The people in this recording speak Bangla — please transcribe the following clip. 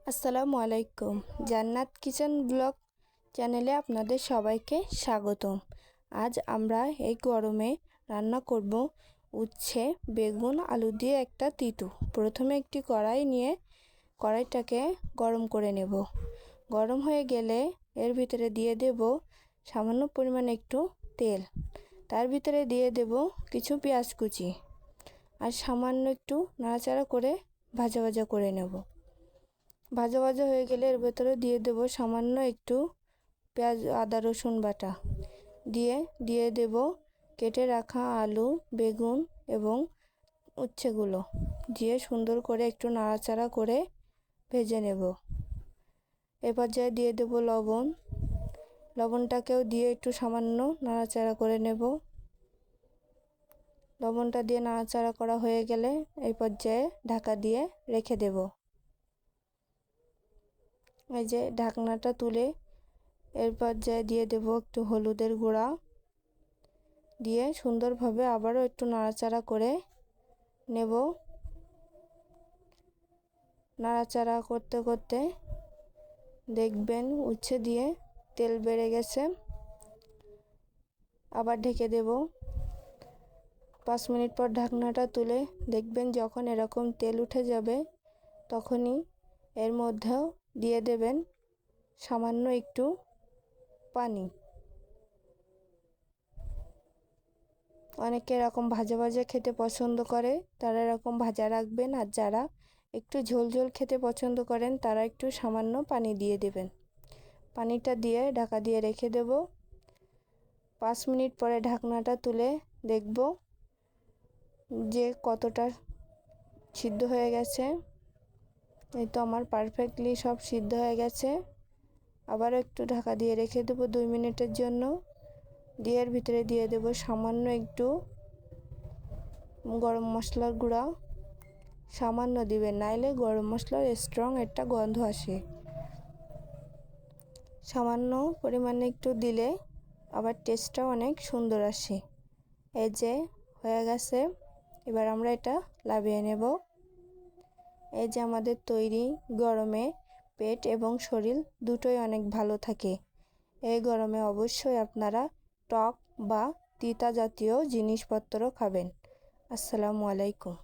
আসসালামু আলাইকুম। জান্নাত কিচেন ব্লগ চ্যানেলে আপনাদের সবাইকে স্বাগতম। আজ আমরা এই গরমে রান্না করব উচ্ছে বেগুন আলু দিয়ে একটা তিতু। প্রথমে একটি কড়াই নিয়ে কড়াইটাকে গরম করে নেব। গরম হয়ে গেলে এর ভিতরে দিয়ে দেব সামান্য পরিমাণ একটু তেল। তার ভিতরে দিয়ে দেব কিছু পেঁয়াজ কুচি আর সামান্য একটু নাড়াচাড়া করে ভাজা ভাজা করে নেব। ভাজা ভাজা হয়ে গেলে এর ভেতরে দিয়ে দেব সামান্য একটু পেঁয়াজ আদা রসুন বাটা দিয়ে দেব কেটে রাখা আলু বেগুন এবং উচ্ছেগুলো দিয়ে সুন্দর করে একটু নাড়াচাড়া করে ভেজে নেব। এ পর্যায়ে দিয়ে দেব লবণটাকেও দিয়ে একটু সামান্য নাড়াচাড়া করে নেব। লবণটা দিয়ে নাড়াচাড়া করা হয়ে গেলে এই পর্যায়ে ঢাকা দিয়ে রেখে দেব। এই যে ঢাকনাটা তুলে এর পর্যায়ে দিয়ে দেব একটু হলুদের গুঁড়া দিয়ে সুন্দরভাবে আবারও একটু নাড়াচাড়া করে নেব। নাড়াচাড়া করতে করতে দেখবেন উচ্ছে দিয়ে তেল বেড়ে গেছে। আবার ঢেকে দেব। 5 মিনিট পর ঢাকনাটা তুলে দেখবেন যখন এরকম তেল উঠে যাবে তখনই এর মধ্যেও দিয়ে দেবেন সামান্য একটু পানি। অনেকে এরকম ভাজা ভাজা খেতে পছন্দ করে, তারা এরকম ভাজা রাখবেন, আর যারা একটু ঝোল ঝোল খেতে পছন্দ করেন তারা একটু সামান্য পানি দিয়ে দেবেন। পানিটা দিয়ে ঢাকা দিয়ে রেখে দেব। 5 মিনিট পরে ঢাকনাটা তুলে দেখব যে কতটা সিদ্ধ হয়ে গেছে। এই তো আমার পারফেক্টলি সব সিদ্ধ হয়ে গেছে। আবার একটু ঢাকা দিয়ে রেখে দেব 2 মিনিটের জন্য। দিয়ে এর ভিতরে দিয়ে দেব সামান্য একটু গরম মশলার গুঁড়া। সামান্য দিবেন, নাইলে গরম মশলার স্ট্রং একটা গন্ধ আসে। সামান্য পরিমাণে একটু দিলে আবার টেস্টটাও অনেক সুন্দর আসে। এই যে হয়ে গেছে, এবার আমরা এটা নামিয়ে নেব। এই যে আমাদের তৈরি। গরমে পেট এবং শরীর দুটোই অনেক ভালো থাকে। এই গরমে অবশ্যই আপনারা টক বা তিতা জাতীয় জিনিসপত্র খাবেন। আসসালামু আলাইকুম।